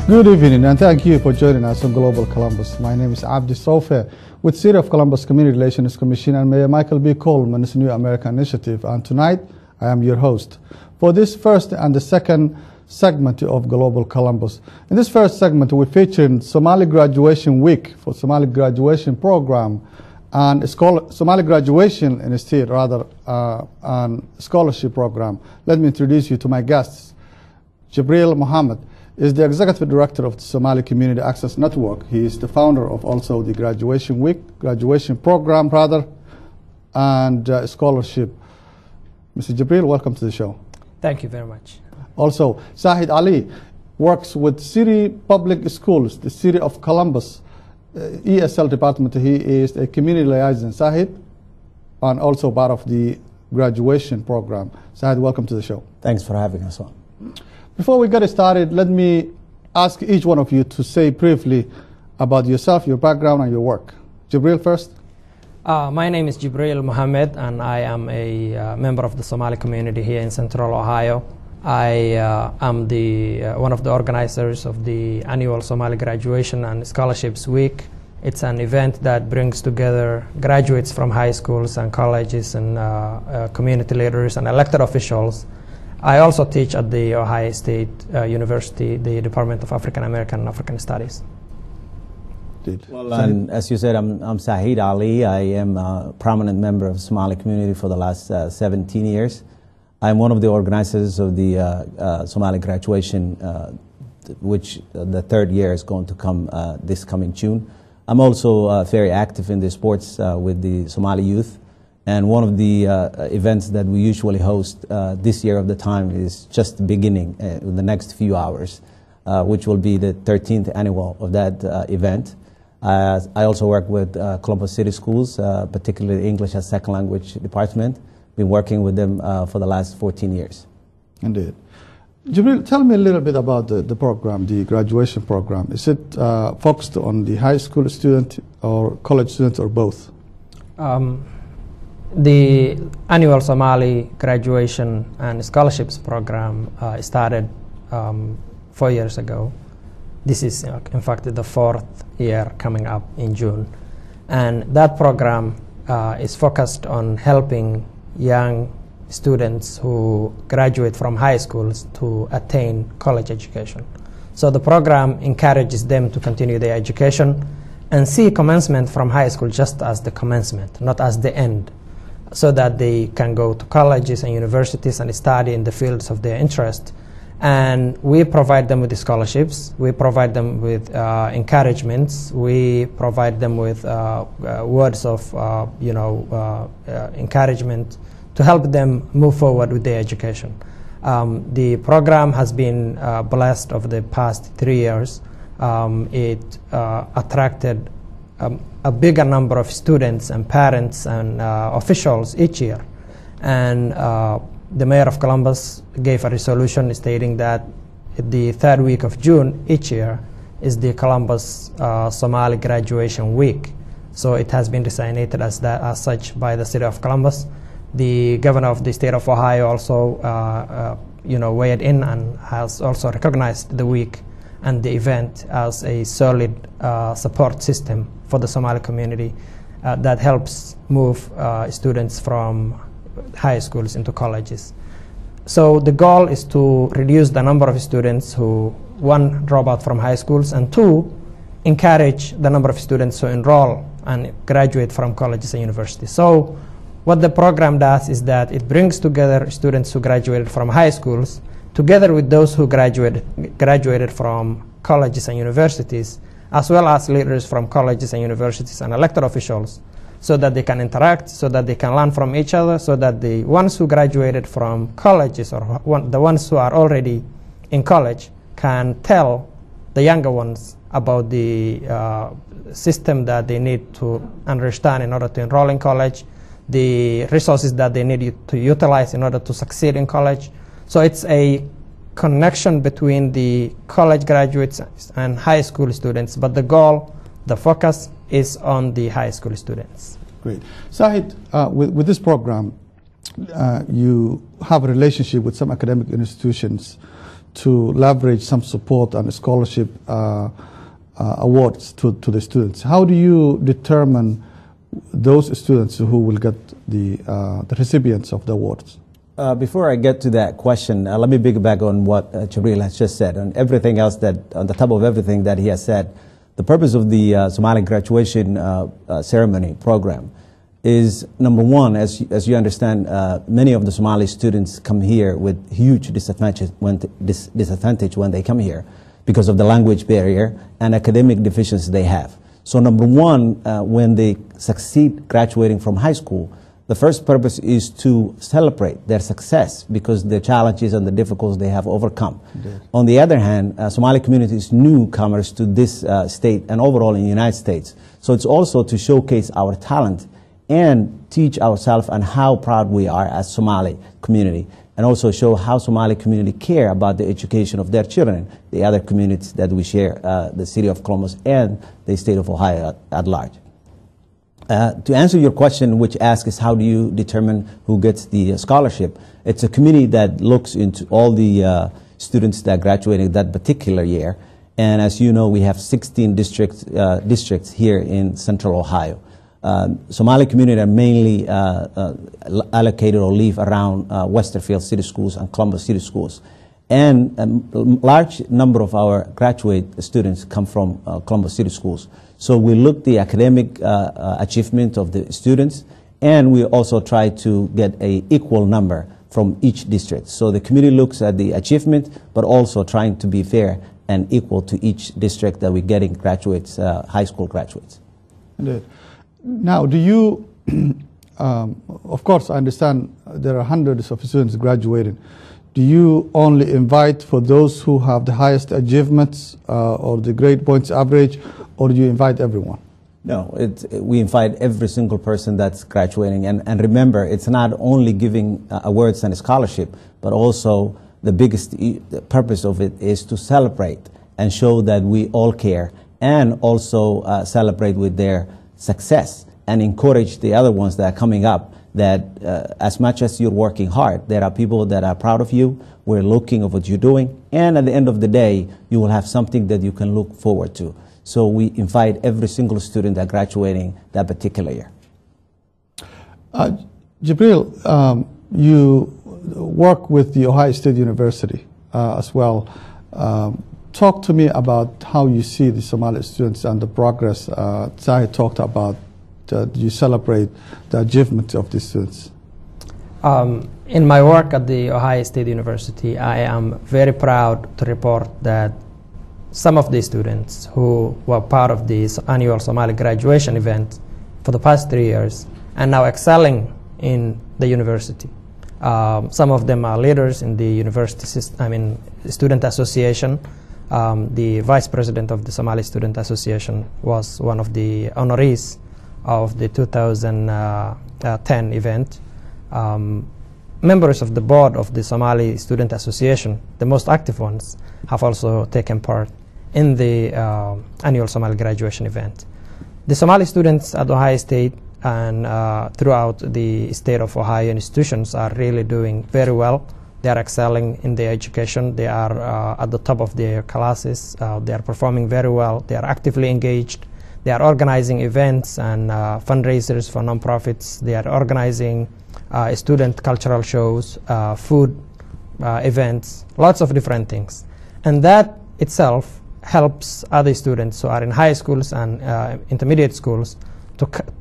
Good evening, and thank you for joining us on Global Columbus. My name is Soofe with City of Columbus Community Relations Commissioner and Mayor Michael B. Coleman's New American Initiative. And tonight, I am your host for this first and the second segment of Global Columbus. In this first segment, we're featuring Somali Graduation Week for Somali Graduation Program and Somali Graduation Instead, and Scholarship Program. Let me introduce you to my guests. Jibril Mohammed is the Executive Director of the Somali Community Access Network. He is the founder of also the Graduation Program, and Scholarship. Mr. Jibril, welcome to the show. Thank you very much. Also, Sahid Ali works with City Public Schools, the City of Columbus, ESL department. He is a community liaison, Sahid, and also part of the graduation program. Sahid, welcome to the show. Thanks for having us on. Before we get started, let me ask each one of you to say briefly about yourself, your background, and your work. Jibril first. My name is Jibril Mohammed, and I am a member of the Somali community here in Central Ohio. I am one of the organizers of the annual Somali Graduation and Scholarships Week. It's an event that brings together graduates from high schools and colleges and community leaders and elected officials. I also teach at the Ohio State University, the Department of African American and African Studies. Well, and as you said, I'm Sahid Ali. I am a prominent member of the Somali community for the last 17 years. I'm one of the organizers of the Somali graduation, which the third year is going to come this coming June. I'm also very active in the sports with the Somali youth. And one of the events that we usually host this year of the time is just beginning in the next few hours, which will be the 13th annual of that event. I also work with Columbus City Schools, particularly the English as Second Language Department. Been working with them for the last 14 years. Indeed. Jibril, tell me a little bit about the program, the graduation program. Is it focused on the high school student or college students or both? The annual Somali Graduation and Scholarships Program started 4 years ago. This is, in fact, the fourth year coming up in June. And that program is focused on helping young students who graduate from high schools to attain college education. So the program encourages them to continue their education and see commencement from high school just as the commencement, not as the end, so that they can go to colleges and universities and study in the fields of their interest. And we provide them with the scholarships. We provide them with encouragements. We provide them with words of encouragement to help them move forward with their education. The program has been blessed over the past 3 years. It attracted a bigger number of students and parents and officials each year. And the mayor of Columbus gave a resolution stating that the third week of June each year is the Columbus Somali Graduation Week. So it has been designated as such by the City of Columbus. The governor of the state of Ohio also weighed in and has also recognized the week and the event as a solid support system for the Somali community that helps move students from high schools into colleges. So the goal is to reduce the number of students who, one, drop out from high schools, and two, encourage the number of students who enroll and graduate from colleges and universities. So what the program does is that it brings together students who graduated from high schools together with those who graduated from colleges and universities, as well as leaders from colleges and universities and elected officials, so that they can interact, so that they can learn from each other, so that the ones who graduated from colleges or the ones who are already in college can tell the younger ones about the system that they need to understand in order to enroll in college, the resources that they need to utilize in order to succeed in college. So it's a connection between the college graduates and high school students, but the goal, the focus is on the high school students. Great. Sahid, with this program, you have a relationship with some academic institutions to leverage some support and scholarship awards to the students. How do you determine those students who will get the recipients of the awards? Before I get to that question, let me piggyback on what Jibril has just said, and everything else that, on the top of everything that he has said. The purpose of the Somali graduation ceremony program is, number one, as you understand, many of the Somali students come here with huge disadvantage when they come here because of the language barrier and academic deficiencies they have. So number one, when they succeed graduating from high school, the first purpose is to celebrate their success because the challenges and the difficulties they have overcome. Indeed. On the other hand, Somali community is newcomers to this state and overall in the United States. So it's also to showcase our talent and teach ourselves and how proud we are as Somali community, and also show how Somali community care about the education of their children, the other communities that we share, the city of Columbus and the state of Ohio at large. To answer your question, which asks how do you determine who gets the scholarship, it's a committee that looks into all the students that graduated that particular year. And as you know, we have 16 districts here in Central Ohio. Somali community are mainly allocated or live around Westerfield City Schools and Columbus City Schools. And a large number of our graduate students come from Columbus City Schools. So we look the academic achievement of the students, and we also try to get an equal number from each district. So the committee looks at the achievement, but also trying to be fair and equal to each district that we're getting graduates, high school graduates. Indeed. Now, do you, of course, I understand there are hundreds of students graduating. Do you only invite for those who have the highest achievements or the grade points average, or do you invite everyone? No, we invite every single person that's graduating. And remember, it's not only giving awards and a scholarship, but also the biggest purpose of it is to celebrate and show that we all care, and also celebrate with their success and encourage the other ones that are coming up that as much as you're working hard, there are people that are proud of you. We're looking at what you're doing, and at the end of the day, you will have something that you can look forward to. So we invite every single student that graduating that particular year. Jibril, you work with the Ohio State University as well. Talk to me about how you see the Somali students and the progress. Zahid talked about you celebrate the achievement of the students. In my work at the Ohio State University, I am very proud to report that some of the students who were part of this annual Somali graduation event for the past 3 years are now excelling in the university. Some of them are leaders in the university student association. The vice president of the Somali Student Association was one of the honorees of the 2010 event. Members of the board of the Somali Student Association, the most active ones, have also taken part in the annual Somali graduation event. The Somali students at Ohio State and throughout the state of Ohio institutions are really doing very well. They are excelling in their education. They are at the top of their classes. They are performing very well. They are actively engaged. They are organizing events and fundraisers for nonprofits. They are organizing student cultural shows, food events, lots of different things. And that itself helps other students who are in high schools and intermediate schools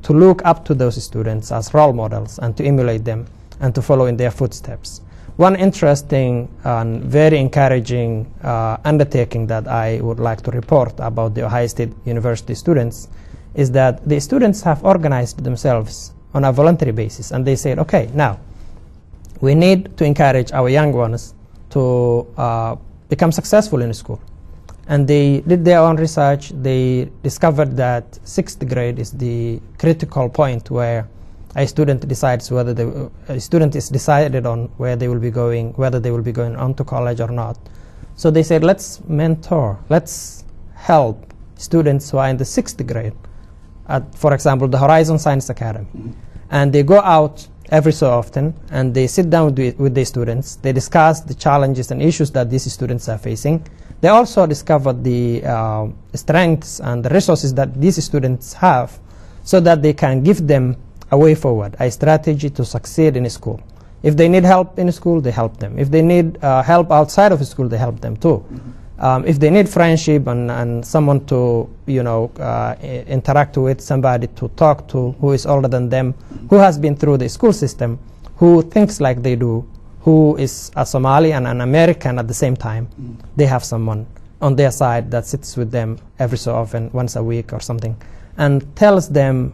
to look up to those students as role models and to emulate them and to follow in their footsteps. One interesting and very encouraging undertaking that I would like to report about the Ohio State University students is that the students have organized themselves on a voluntary basis, and they said, okay, now we need to encourage our young ones to become successful in school. And they did their own research. They discovered that 6th grade is the critical point where a student decides whether a student is decided on where they will be going, whether they will be going on to college or not. So they said, let's mentor, let's help students who are in the 6th grade at, for example, the Horizon Science Academy. And they go out every so often, and they sit down with the students. They discuss the challenges and issues that these students are facing. They also discover the strengths and the resources that these students have, so that they can give them a way forward, a strategy to succeed in school. If they need help in school, they help them. If they need help outside of school, they help them too. If they need friendship and someone to, interact with, somebody to talk to who is older than them, who has been through the school system, who thinks like they do, who is a Somali and an American at the same time, they have someone on their side that sits with them every so often, once a week or something, and tells them,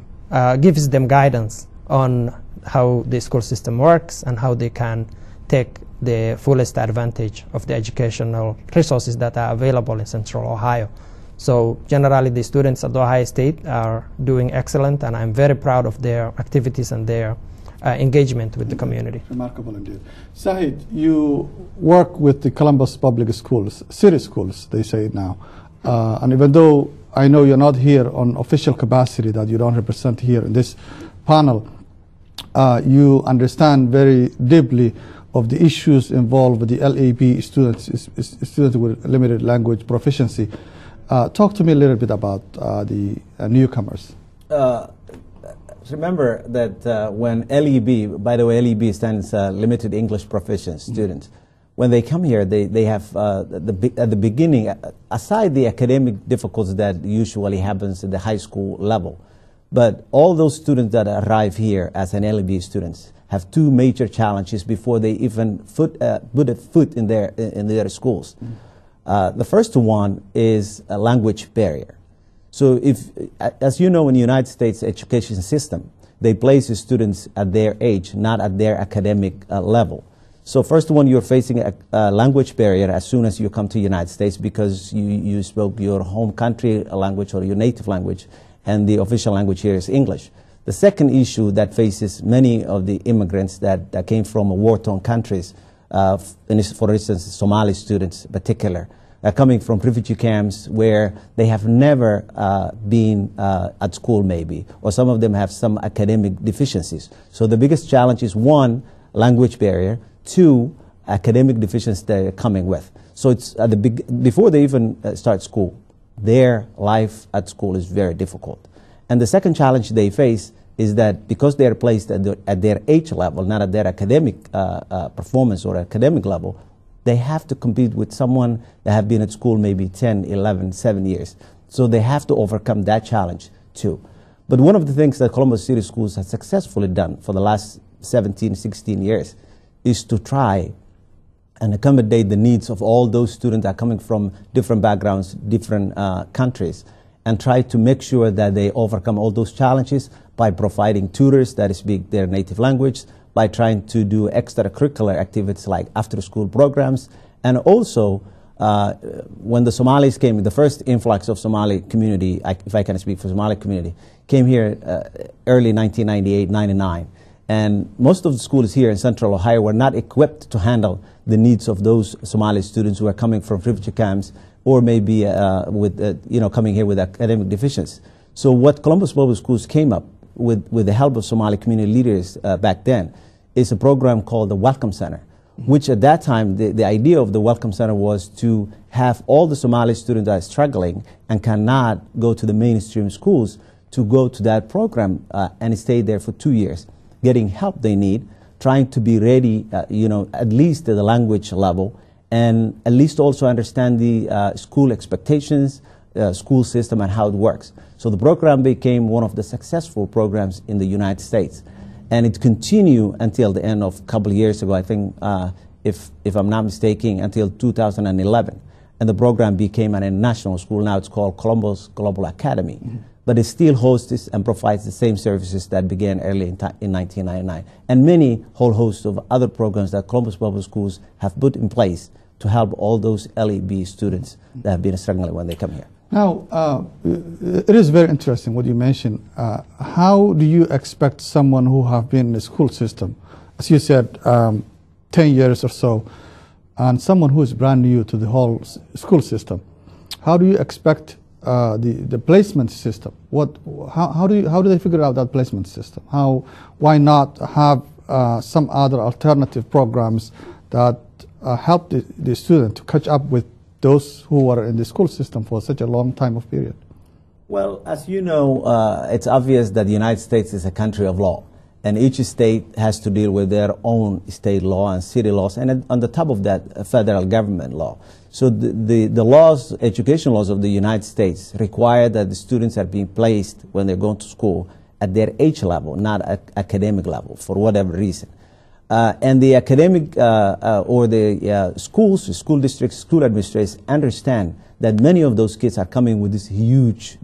gives them guidance on how the school system works and how they can take the fullest advantage of the educational resources that are available in Central Ohio. So generally the students at Ohio State are doing excellent, and I'm very proud of their activities and their engagement with the community. Remarkable indeed. Sahid, you work with the Columbus Public Schools, city schools, they say it now. And even though I know you're not here on official capacity, that you don't represent here in this panel, you understand very deeply of the issues involved with the LAB students, students with limited language proficiency. Talk to me a little bit about the newcomers. Remember that when LEB, by the way, LEB stands Limited English Proficient Students, when they come here, they have, at the beginning, aside the academic difficulties that usually happens at the high school level, but all those students that arrive here as an LEB students have two major challenges before they even put a foot in their schools. The first one is a language barrier. So if, as you know, in the United States education system, they place the students at their age, not at their academic level. So first one, you're facing a language barrier as soon as you come to the United States, because you spoke your home country language or your native language, and the official language here is English. The second issue that faces many of the immigrants that came from war-torn countries, for instance, Somali students in particular, coming from refugee camps where they have never been at school maybe, or some of them have some academic deficiencies. So the biggest challenge is, one, language barrier, two, academic deficiencies they're coming with. So it's at the before they even start school, their life at school is very difficult. And the second challenge they face is that because they are placed at their age level, not at their academic performance or academic level, they have to compete with someone that have been at school maybe 10, 11, 7 years. So they have to overcome that challenge too. But one of the things that Columbus City Schools has successfully done for the last 17, 16 years is to try and accommodate the needs of all those students that are coming from different backgrounds, different countries, and try to make sure that they overcome all those challenges by providing tutors that speak their native language, by trying to do extracurricular activities like after-school programs, and also when the Somalis came, the first influx of Somali community, if I can speak for Somali community, came here early 1998, 99. And most of the schools here in Central Ohio were not equipped to handle the needs of those Somali students who are coming from refugee camps, or maybe coming here with academic deficiencies. So what Columbus Public Schools came up with the help of Somali community leaders back then is a program called the Welcome Center, which at that time, the idea of the Welcome Center was to have all the Somali students that are struggling and cannot go to the mainstream schools to go to that program and stay there for 2 years, getting help they need, trying to be ready, at least at the language level, and at least also understand the school expectations, school system, and how it works. So the program became one of the successful programs in the United States. And it continued until the end of a couple of years ago, I think, if I'm not mistaken, until 2011. And the program became a national school. Now it's called Columbus Global Academy. Mm-hmm. But it still hosts and provides the same services that began early in 1999. And many whole hosts of other programs that Columbus Public Schools have put in place to help all those LEB students that have been struggling when they come here. Now, it is very interesting what you mentioned. How do you expect someone who have been in the school system, as you said, 10 years or so, and someone who is brand new to the whole school system, how do you expect the placement system. How do they figure out that placement system? Why not have some other alternative programs that help the student to catch up with those who are in the school system for such a long time of period? Well, as you know, it's obvious that the United States is a country of law, and each state has to deal with their own state law and city laws, and on the top of that, federal government law. So the laws, education laws of the United States require that the students are being placed when they're going to school at their age level, not at academic level, for whatever reason. And the academic or the schools, school districts, school administrators understand that many of those kids are coming with this huge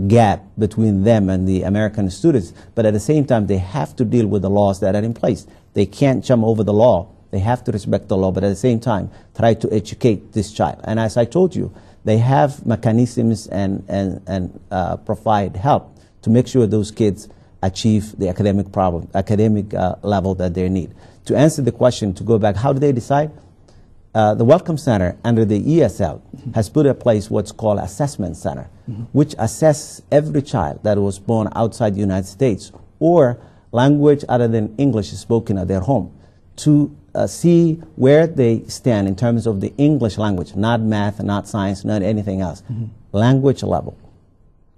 gap between them and the American students, but at the same time they have to deal with the laws that are in place. They can't jump over the law. They have to respect the law, but at the same time try to educate this child. And as I told you, they have mechanisms and provide help to make sure those kids achieve the academic level that they need. To answer the question, to go back, how do they decide? The Welcome Center under the ESL has put in place what's called Assessment Center, which assesses every child that was born outside the United States or language other than English is spoken at their home to see where they stand in terms of the English language, not math, not science, not anything else, language level,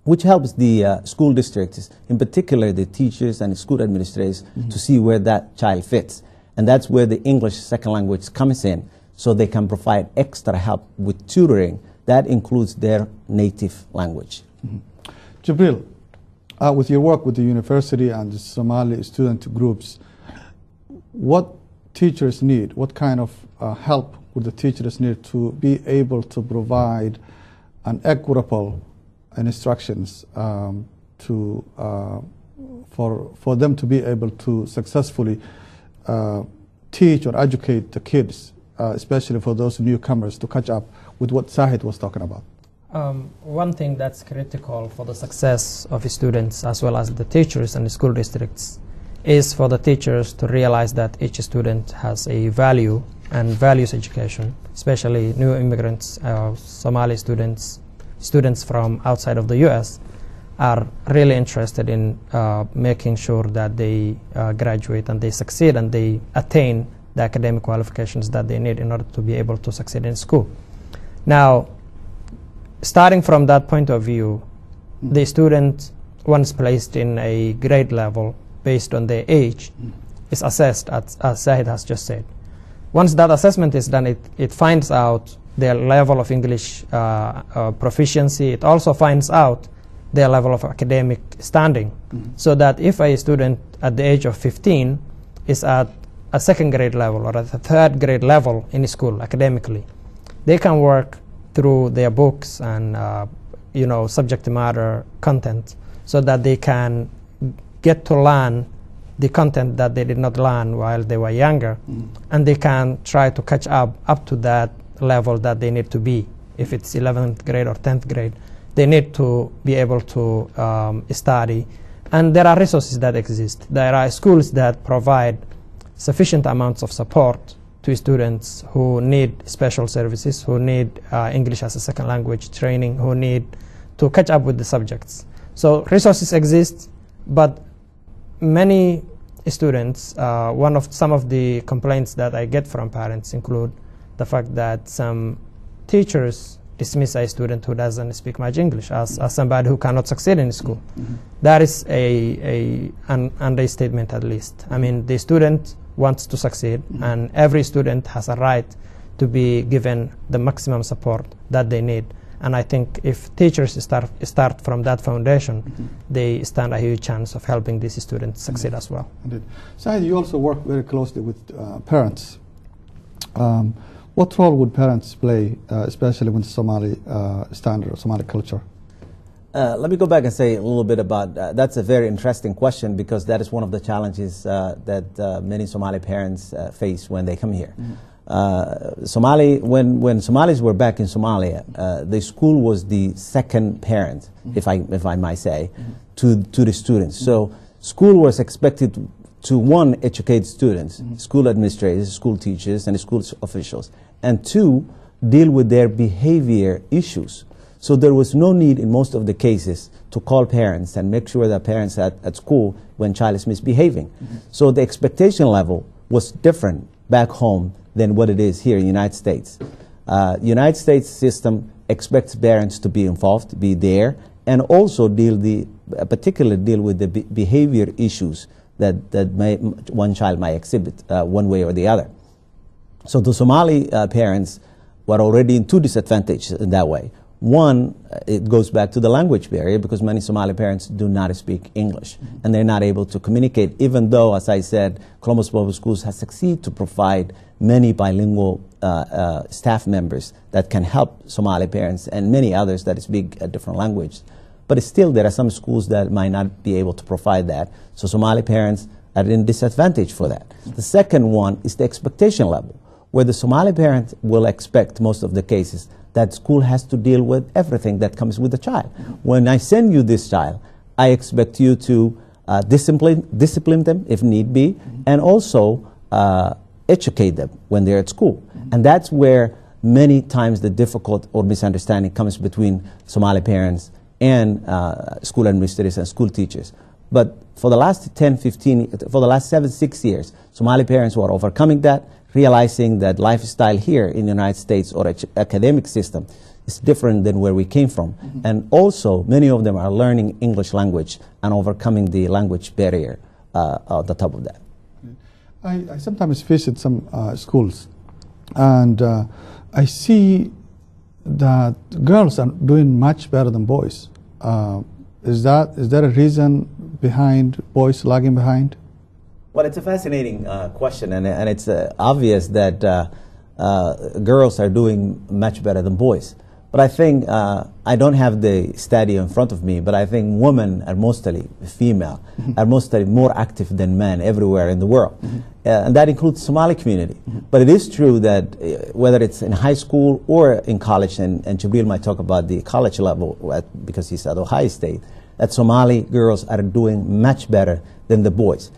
which helps the school districts, in particular the teachers and the school administrators, to see where that child fits. And that's where the English second language comes in, so they can provide extra help with tutoring that includes their native language. Jibril, with your work with the university and the Somali student groups, what teachers need, what kind of help would the teachers need to be able to provide an equitable instructions for them to be able to successfully teach or educate the kids, especially for those newcomers, to catch up with what Sahid was talking about? One thing that's critical for the success of students as well as the teachers and the school districts is for the teachers to realize that each student has a value and values education, especially new immigrants, Somali students from outside of the U.S. are really interested in making sure that they graduate and they succeed and they attain the academic qualifications that they need in order to be able to succeed in school. Now, starting from that point of view, the student, once placed in a grade level based on their age, is assessed, as Sahid has just said. Once that assessment is done, it finds out their level of English proficiency. It also finds out their level of academic standing, so that if a student at the age of 15 is at a second grade level or at a third grade level in school academically, they can work through their books and subject matter content so that they can get to learn the content that they did not learn while they were younger, and they can try to catch up to that level that they need to be. If it's 11th grade or 10th grade, they need to be able to study. And there are resources that exist. There are schools that provide sufficient amounts of support to students who need special services, who need English as a second language training, who need to catch up with the subjects. So resources exist, but many students, some of the complaints that I get from parents include the fact that some teachers dismiss a student who doesn't speak much English as somebody who cannot succeed in school. That is an understatement, at least. I mean, the student wants to succeed, and every student has a right to be given the maximum support that they need. And I think if teachers start from that foundation, they stand a huge chance of helping these students succeed as well. Indeed. Saeed, you also work very closely with parents. What role would parents play, especially with Somali standard or Somali culture? Let me go back and say a little bit about that's a very interesting question, because that is one of the challenges that many Somali parents face when they come here. When Somalis were back in Somalia, the school was the second parent, if I might say, to the students. So school was expected to, one, educate students, school administrators, school teachers, and school officials, and two, deal with their behavior issues. So there was no need in most of the cases to call parents and make sure that parents at school when child is misbehaving. So the expectation level was different back home than what it is here in the United States. United States system expects parents to be involved, be there, and also particularly deal with the behavior issues that one child might exhibit one way or the other. So the Somali parents were already in two disadvantages in that way. One, it goes back to the language barrier because many Somali parents do not speak English and they're not able to communicate, even though, as I said, Columbus Public Schools has succeeded to provide many bilingual staff members that can help Somali parents and many others that speak a different language. But still, there are some schools that might not be able to provide that. So Somali parents are in disadvantage for that. The second one is the expectation level, where the Somali parent will expect most of the cases that school has to deal with everything that comes with the child. When I send you this child, I expect you to discipline them if need be, and also educate them when they're at school. And that's where many times the difficult or misunderstanding comes between Somali parents and school administrators and school teachers. But for the last 10, 15, for the last 6 years, Somali parents were overcoming that, realizing that lifestyle here in the United States or academic system is different than where we came from. And also, many of them are learning English language and overcoming the language barrier on the top of that. I sometimes visit some schools, and I see that girls are doing much better than boys. Is there a reason behind boys lagging behind? Well, it's a fascinating question, and it's obvious that girls are doing much better than boys. But I think, I don't have the study in front of me, but I think women are mostly female, are mostly more active than men everywhere in the world. And that includes the Somali community. But it is true that whether it's in high school or in college, and Jibril might talk about the college level because he's at Ohio State, that Somali girls are doing much better than the boys.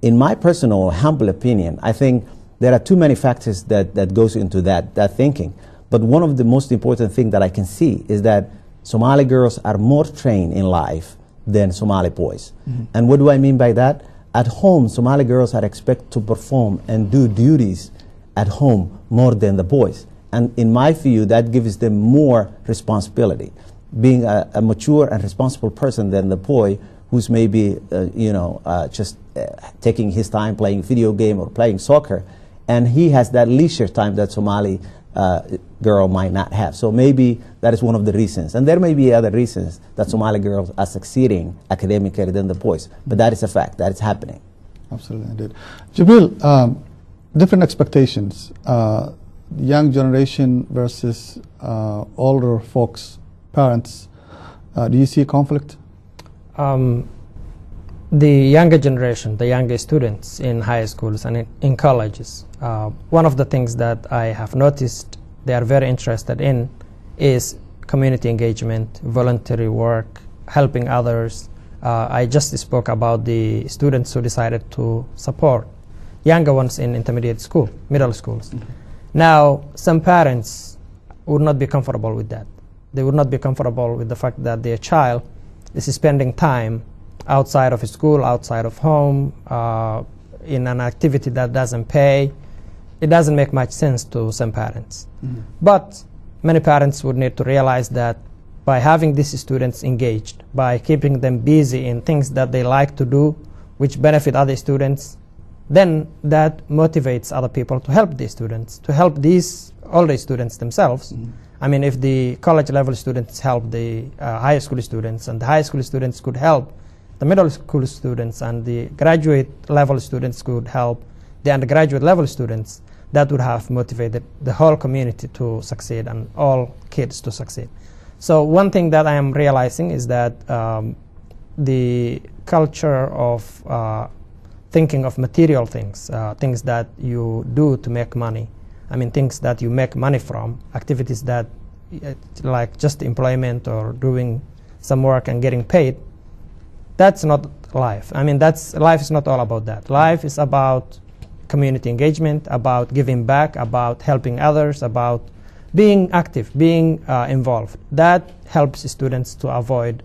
In my personal, humble opinion, I think there are too many factors that goes into that thinking. But one of the most important things that I can see is that Somali girls are more trained in life than Somali boys. And what do I mean by that? At home, Somali girls are expected to perform and do duties at home more than the boys. And in my view, that gives them more responsibility. Being a mature and responsible person than the boy who's maybe, just taking his time playing video game or playing soccer, and he has that leisure time that Somali girl might not have. So maybe that is one of the reasons. And there may be other reasons that Somali girls are succeeding academically than the boys, but that is a fact, that is happening. Absolutely, indeed. Jibril, different expectations, young generation versus older folks, parents. Do you see conflict? The younger generation, the younger students in high schools and in colleges, one of the things that I have noticed they are very interested in is community engagement, voluntary work, helping others. I just spoke about the students who decided to support younger ones in intermediate school, middle schools. Now, some parents would not be comfortable with that. They would not be comfortable with the fact that their child is spending time outside of school, outside of home, in an activity that doesn't pay. It doesn't make much sense to some parents. But many parents would need to realize that by having these students engaged, by keeping them busy in things that they like to do, which benefit other students, then that motivates other people to help these students, to help these older students themselves. I mean, if the college level students help the high school students, and the high school students could help the middle school students, and the graduate level students could help the undergraduate level students, that would have motivated the whole community to succeed and all kids to succeed. So one thing that I am realizing is that the culture of thinking of material things, things that you do to make money, I mean things that you make money from, activities that like just employment or doing some work and getting paid, that's not life. I mean, life is not all about that. Life is about community engagement, about giving back, about helping others, about being active, being involved. That helps students to avoid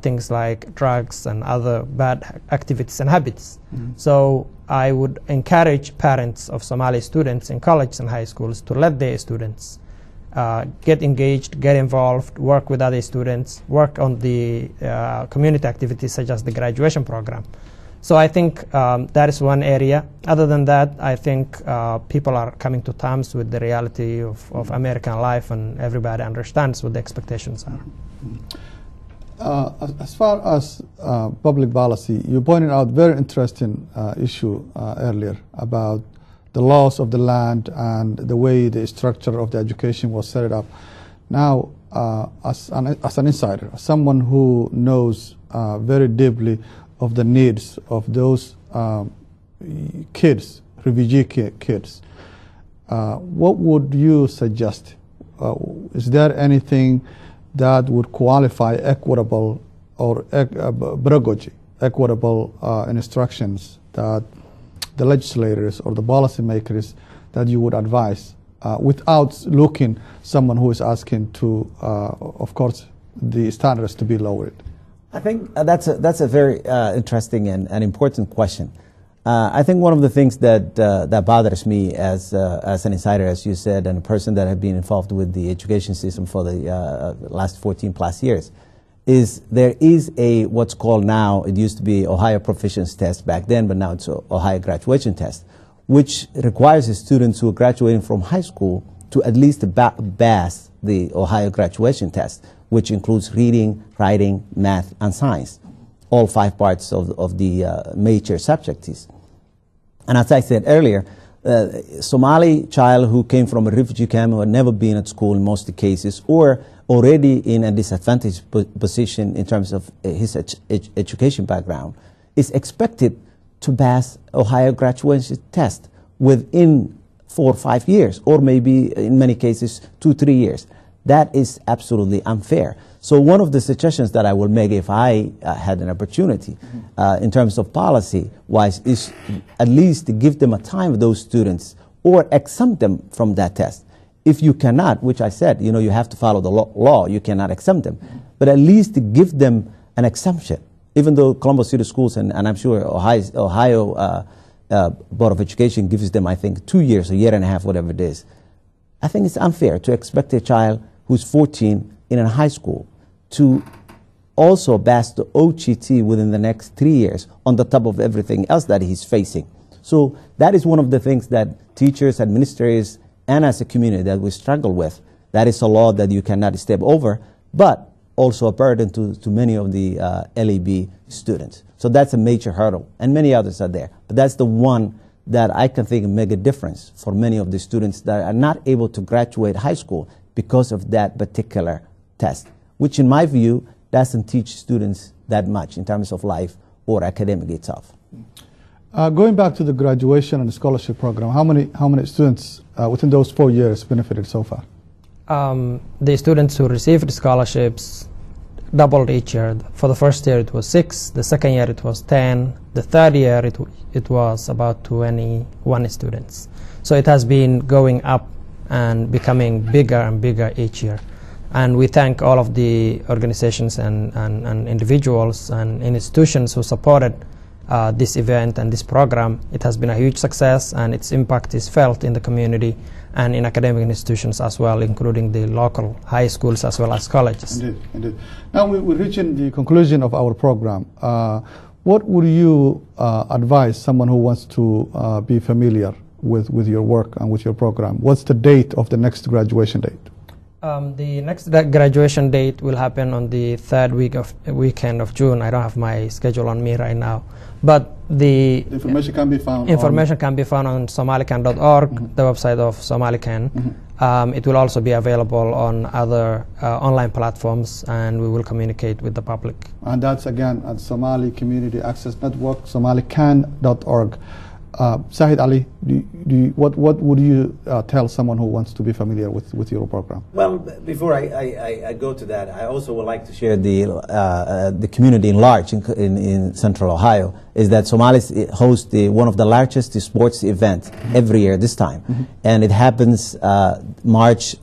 things like drugs and other bad activities and habits. So I would encourage parents of Somali students in colleges and high schools to let their students get engaged, get involved, work with other students, work on the community activities such as the graduation program. So I think that is one area. Other than that, I think people are coming to terms with the reality of American life, and everybody understands what the expectations are. As far as public policy, you pointed out very interesting issue earlier about the laws of the land and the way the structure of the education was set up. Now, as an insider, as someone who knows very deeply of the needs of those kids, refugee kids, what would you suggest? Is there anything that would qualify equitable or pedagogy, equitable instructions that the legislators or the policymakers that you would advise without looking someone who is asking to, of course, the standards to be lowered? I think that's a very interesting and important question. I think one of the things that bothers me as an insider, as you said, and a person that has been involved with the education system for the last 14 plus years, is there is a what's called now, it used to be Ohio Proficiency Test back then, but now it's Ohio Graduation Test, which requires the students who are graduating from high school to at least pass the Ohio Graduation Test, which includes reading, writing, math, and science, all 5 parts of the major subjects. And as I said earlier, Somali child who came from a refugee camp who had never been at school in most of the cases, or already in a disadvantaged position in terms of his education background, is expected to pass Ohio Graduation Test within 4 or 5 years, or maybe in many cases 2 or 3 years. That is absolutely unfair. So one of the suggestions that I will make if I had an opportunity in terms of policy-wise is at least to give them a time, those students, or exempt them from that test. If you cannot, which I said, you know, you have to follow the law, you cannot exempt them, but at least to give them an exemption. Even though Columbus City Schools and I'm sure Ohio Board of Education gives them, I think, 2 years, a year and a half, whatever it is. I think it's unfair to expect a child who's 14 in a high school to also pass the OGT within the next 3 years on the top of everything else that he's facing. So that is one of the things that teachers, administrators, and as a community that we struggle with. That is a law that you cannot step over, but also a burden to many of the LEB students. So that's a major hurdle, and many others are there. But that's the one that I can think make a difference for many of the students that are not able to graduate high school because of that particular test, which in my view doesn't teach students that much in terms of life or academic itself. Going back to the graduation and scholarship program, how many students within those 4 years benefited so far? The students who received scholarships doubled each year. For the first year it was 6, the second year it was 10, the third year it was about 21 students. So it has been going up and becoming bigger and bigger each year. And we thank all of the organizations and individuals and institutions who supported this event and this program. It has been a huge success, and its impact is felt in the community and in academic institutions as well, including the local high schools as well as colleges. Indeed, indeed. Now we're reaching the conclusion of our program. What would you advise someone who wants to be familiar with your work and with your program? What's the date of the next graduation date? The next graduation date will happen on the third weekend of June. I don't have my schedule on me right now, but the information can be found. Can be found on SomaliCAN.org, the website of SomaliCAN. It will also be available on other online platforms, and we will communicate with the public. And that's again at Somali Community Access Network, SomaliCAN.org. Sahid Ali, what would you tell someone who wants to be familiar with your program? Well, before I go to that, I also would like to share the community in large in Central Ohio is that Somalis host one of the largest sports events every year this time. And it happens March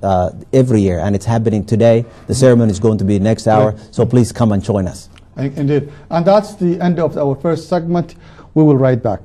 every year, and it's happening today. The ceremony is going to be next hour, so please come and join us. Indeed. And that's the end of our first segment. We will be right back.